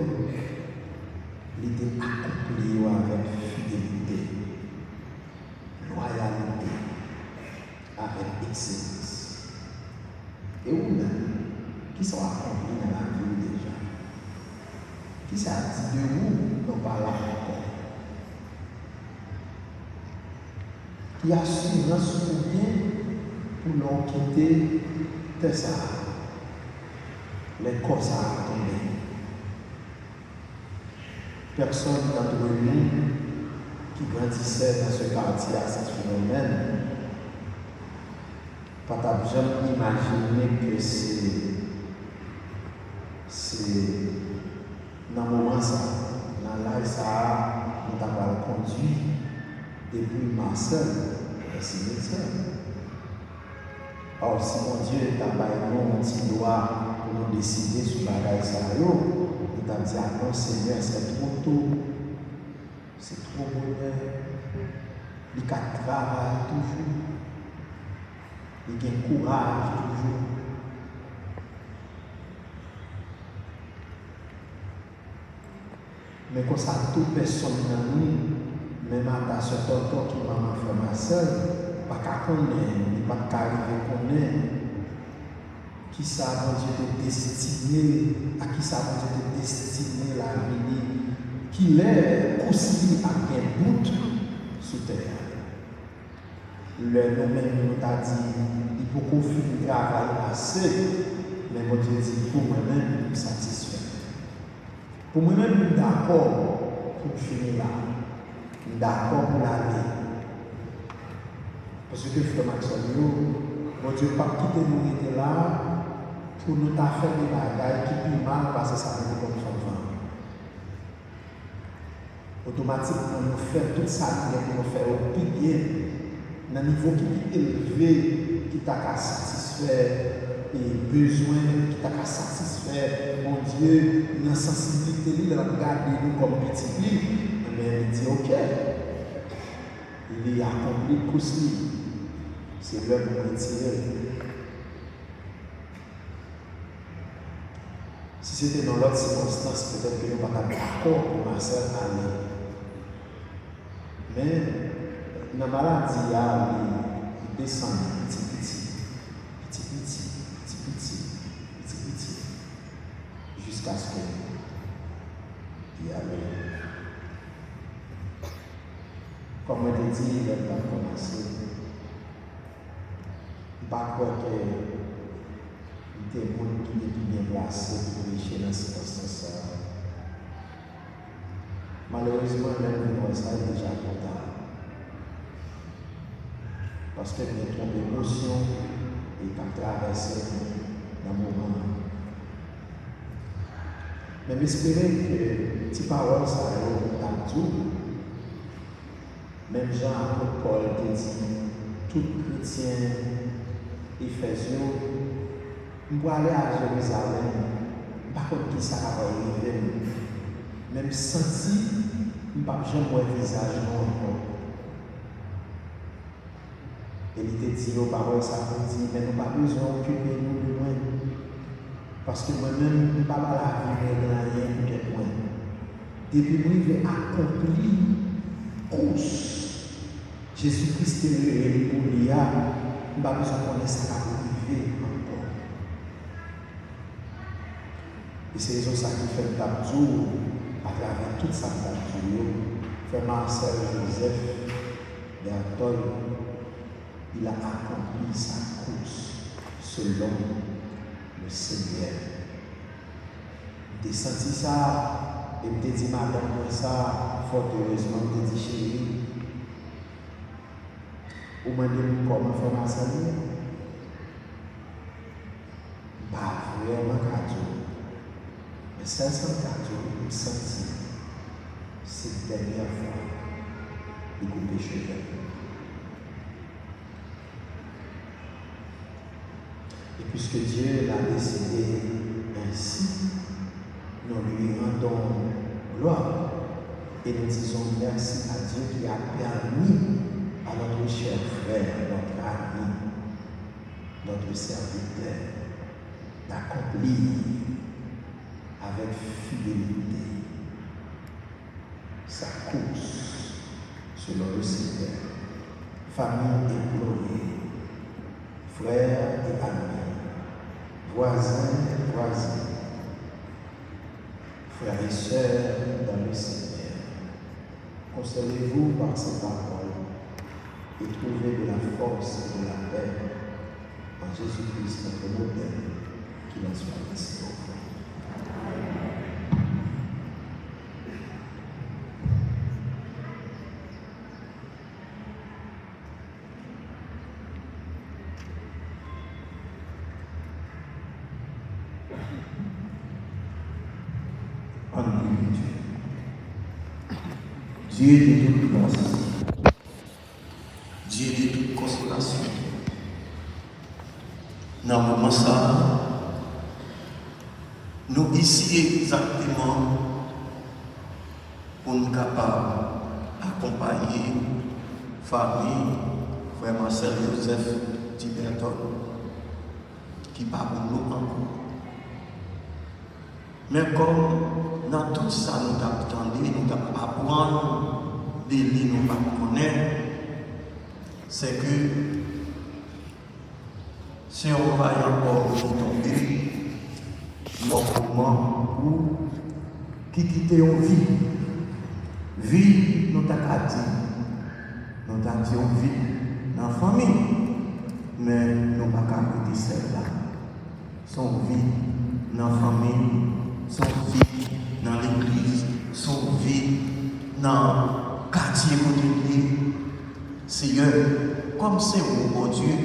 il était accompli avec fidélité, loyauté, avec excellence. Et où-même, qui sont accomplis dans la vie déjà? Qui s'est dit de vous, non pas là encore? Qui a su nous souvenir pour nous quitter de ça. Les corps à tomber. Personne d'entre nous qui grandissait dans ce quartier à ce phénomène, pas jamais imaginer que c'est dans le moment ça, dans l'âge ça, nous avons conduit depuis Marcel, le cimetière. Or, si mon Dieu t'a donné un petit doigt pour nous décider sur la bagaille ça, il t'a dit, ah non, Seigneur, c'est trop tôt, c'est trop bonheur. Il travaille toujours, il a courage toujours. Mais quand ça, toute personne dans nous, même à ce tonton qui m'a fait ma soeur, pas qu'à connaître, pas qu'à arriver à connaître, qui ça va Dieu destiné, à qui ça va Dieu destiné la vie, qu'il est aussi à un bout sous terre. Le même nous t'a dit, il faut qu'on finisse le travail assez Mais mon Dieu dit, pour moi-même, je suis satisfait. Pour moi-même, je suis d'accord pour finir là. Je suis d'accord pour l'aller. Parce que frère Maxime, mon Dieu, pas quitter nous était là pour nous faire des bagailles qui plus mal parce que ça nous comme son vent. Automatiquement, nous faisons tout ça pour nous faire au plus bien, dans un niveau qui est élevé, qui t'a satisfaire et besoin, qui t'a satisfaire, mon Dieu, dans la sensibilité, il a regardé nous comme petit, mais il dit ok, il a accompli le coussi. C'est l'heure pour retirer. Si c'était dans l'autre circonstance, peut-être que nous ne sommes pas d'accord pour ma soeur aller. Mais dans la maladie, il descend petit, jusqu'à ce qu'il y ait. Comme je l'ai dit, il a commencé. Je ne crois pas que il y a des gens qui sont bien placés pour réussir dans cette circonstance. Malheureusement, même ça est déjà trop tard. Parce que il y a trop d'émotions et qui traversent dans le moment. Mais j'espère que ces paroles, ça va tout. Même Jean Paul te dit, tout chrétien Éphésiens, je vais aller à Jérusalem, par contre, qui ça va arriver. Même senti, je ne vais pas jamais voir le visage encore. Et il te dit, aux paroles, ça veut dire, mais nous n'avons pas besoin d'occuper nous de loin. Parce que moi-même, je ne vais pas la vie, mais rien de loin. Depuis que je vais accomplir course. Jésus-Christ est le pour l'IA, nous n'avons pas besoin de connaître ça pour vivre encore. Et c'est raison ça qui fait d'abdou à travers toute sa d'abdou. Frère Marcel Joseph Bertol, il a accompli sa course selon le Seigneur. Il a senti ça, et il a dit madame, ça, fort heureusement, il a dit chérie. Ou m'a dit comment faire ma salle? Pas vraiment cadeau. Mais 500 cadeaux, je me sens cette dernière fois, il coupe chez elle. Et puisque Dieu l'a décidé ainsi, nous lui rendons gloire et nous disons merci à Dieu qui a permis à notre cher frère, notre ami, notre serviteur, d'accomplir avec fidélité sa course selon le Seigneur. Famille éplorée, frères et amis, voisins et voisines, frères et sœurs dans le Seigneur, consolez-vous par ces paroles et trouvez de la force et de la paix en Jésus-Christ, notre modèle, qu'il en soit ainsi au fond. Dieu de toute grâce, Dieu de toute consolation. Dans le moment ça, nous ici exactement pour nous capables d'accompagner famille, frère Marcel Joseph Tiberton, qui parle pour nous encore. Mais comme dans tout ça, nous attendons, nous apprendre des lignes nous ne connaissons, c'est que si on va encore nous tomber, moment où qui quitte une vie, nous avons dit une vie dans la famille, mais nous ne pouvons pas quitter celle-là. son vie dans la famille, son vie dans l'église, son vie dans le quartier côté de lui. Seigneur, comme c'est vous, bon Dieu,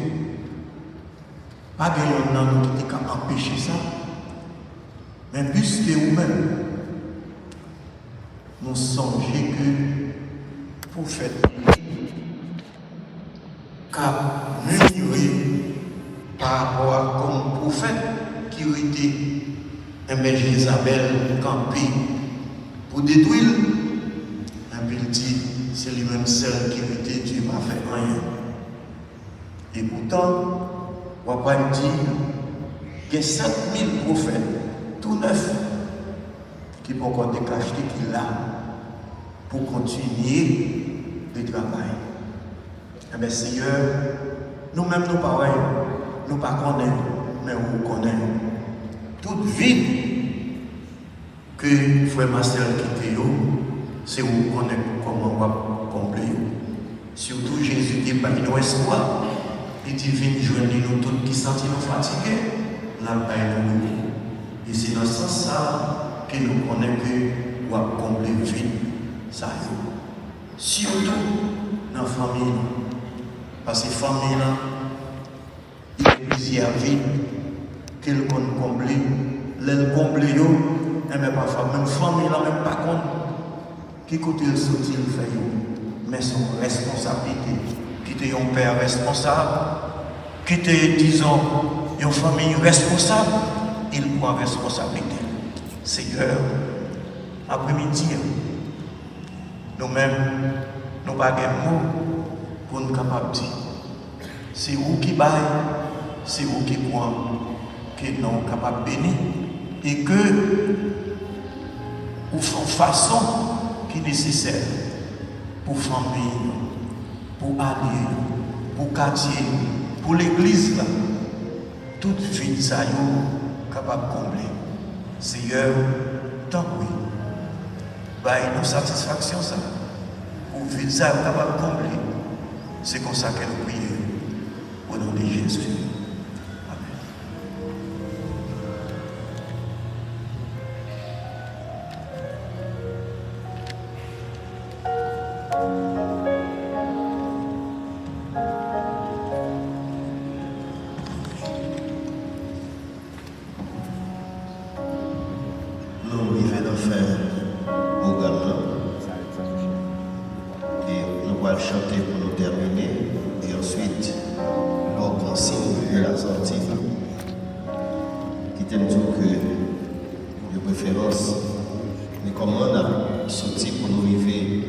pas de gens qui peut empêcher ça, mais puisque vous-même, nous songez que pour faire car murmurer par rapport à comme prophète qui était Jézabel campé pour détruire, et puis il dit, c'est lui-même seul qui était, Dieu m'a fait rien. Et pourtant, on va dire qu'il y a 7000 prophètes, tout neufs, qui peuvent encore décacher qu'il a pour continuer le travail. Eh bien, Seigneur, nous-mêmes, nous pareils, nous ne connaissons pas, mais nous connaissons. Toute vie que frère Marcel quitte, c'est où nous connaissons comment on va combler. Surtout Jésus qui n'a pas de espoir. Il dit, viens joindre nous tous qui sentent nous fatigués, là, nous. Et c'est dans ce sens-là que nous connaissons que nous avons comblé vie. Ça y est. Surtout dans la famille. Parce que la famille, il y a plusieurs vies qu'elle compte combler. Elle comble, elle n'est pas famille. Même famille, même pas compte. Qui côté le sortir, le fait, mais son responsabilité. Qui était un père responsable, qui était, disons, une famille responsable, il prend responsabilité. Seigneur, après-midi, nous-mêmes, nous n'avons pas de mots pour nous capables de dire. C'est vous qui baillez, c'est vous qui croyez que nous sommes capables de bénir et que nous faisons façon qui est nécessaire pour famille, pour allier, pour quartier, pour l'église, toute vie, ça y est capable de combler. Seigneur, tant que bah, une satisfaction, ça, pour vie, ça capable de combler. C'est comme ça que nous prions au nom de Jésus. Amen. Nous vivons dans faire au gamin et nous allons chanter pour nous terminer et ensuite l'autre consigne de la sortie qui t'aime dire que de préférence mais comment on a sorti pour nous vivre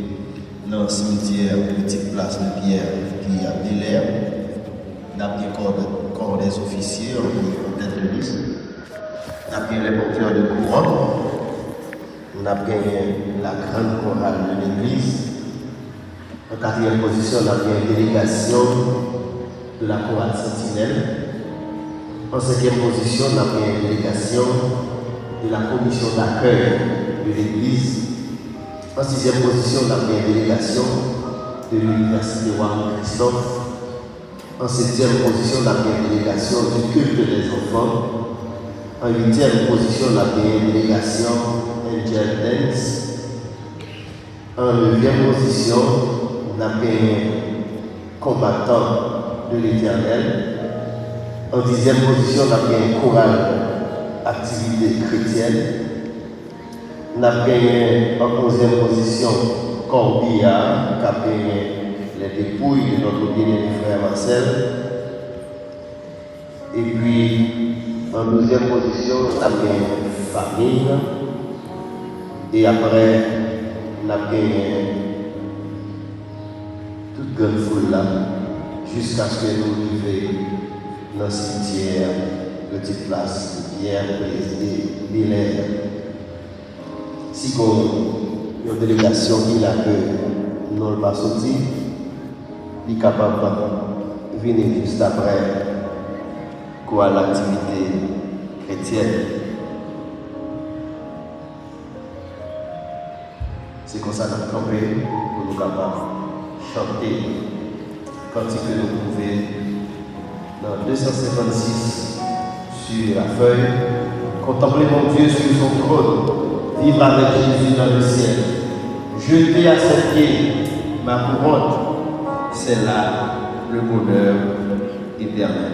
dans le cimetière petite place de Pierre qui a de l'air d'après le corps des officiers en tête de liste. On a bien les porteurs de couronne, on a bien la grande chorale de l'église. En quatrième position, on a bien une délégation de la chorale sentinelle. En cinquième position, on a bien une délégation de la commission d'accueil de l'église. En sixième position, on a bien une délégation de l'université Juan Christophe. En septième position, on a bien une délégation du culte des enfants. En huitième position, on a bien une délégation Angel Dance. En neuvième position, on a bien combattant de l'Éternel. En dixième position, on a bien chorale activité chrétienne. On a bien en onzième position Corbillard, qui a bien les dépouilles de notre bien-aimé frère Marcel. Et puis, en deuxième position, on a bien famille. Et après, on a bien toute grande foule là, jusqu'à ce que nous arrivions dans le cimetière, petite place de Pierre, et Miller. Si on a une délégation qui a que nous ne pas sorti, il est capable de venir juste après quoi l'activité chrétienne. C'est comme ça qu'on a campé pour nous capables de chanter quand nous pouvons dans 256 sur sur la feuille. Contemplez mon Dieu sur son trône, vivre avec Jésus dans le ciel. Jeter à ses pieds ma couronne, c'est là le bonheur éternel.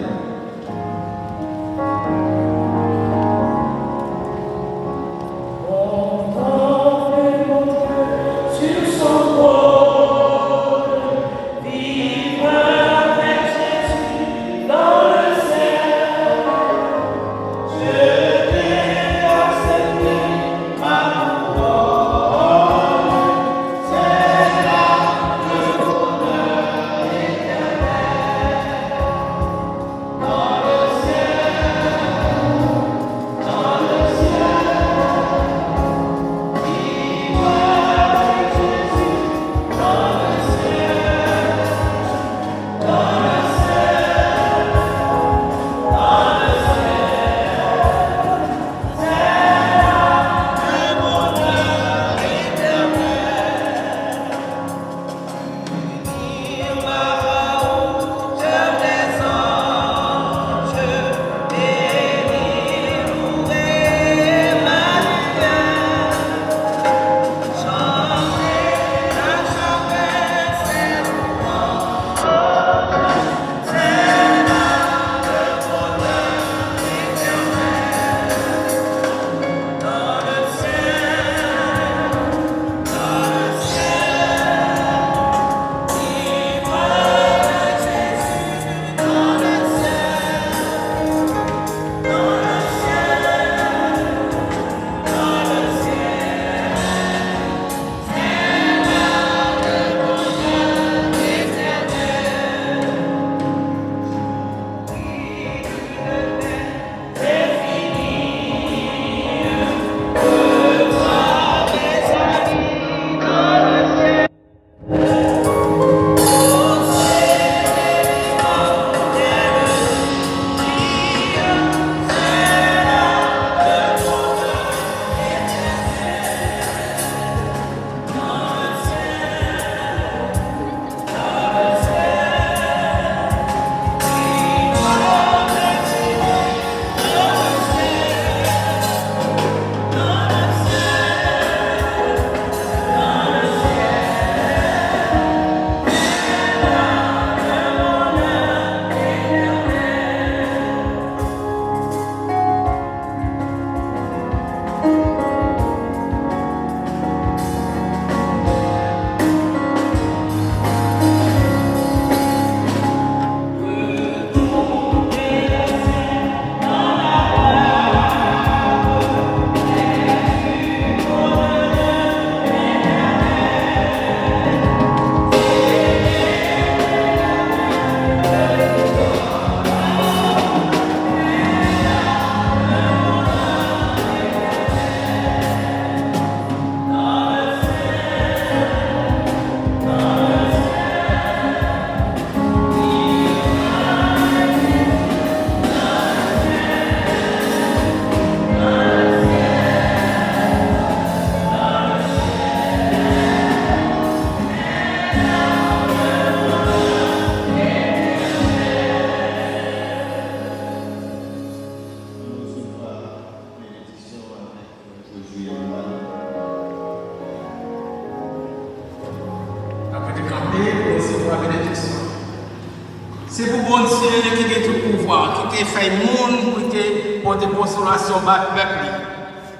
C'est pour bon Dieu qui a tout pouvoir, qui a fait le monde, qui a porté consolation au peuple.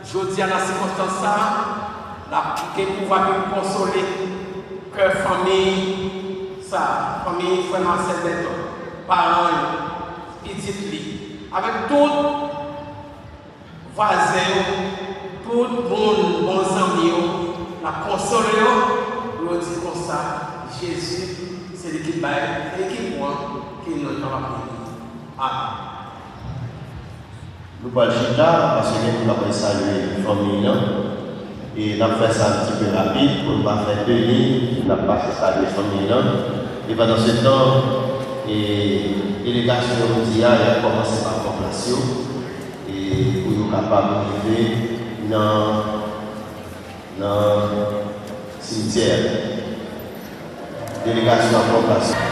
Je dis à la circonstance, qui a pouvoir de consoler, que famille, ça, famille, frère Marcel, parents, petits, avec tout voisin, tout le monde, bons amis, la consoler, je dis comme ça, Jésus, c'est l'équipe bail, l'équipe moi, qui est notre Amen. Nous parlons de Chita parce que nous avons salué la famille. Et nous avons fait ça un petit peu rapide pour ne pas faire 2 lignes. Nous avons passé ça avec la famille. Et pendant ce temps, la délégation mondiale a commencé par la population. Et pour nous capables de vivre dans le cimetière. Délégation à population.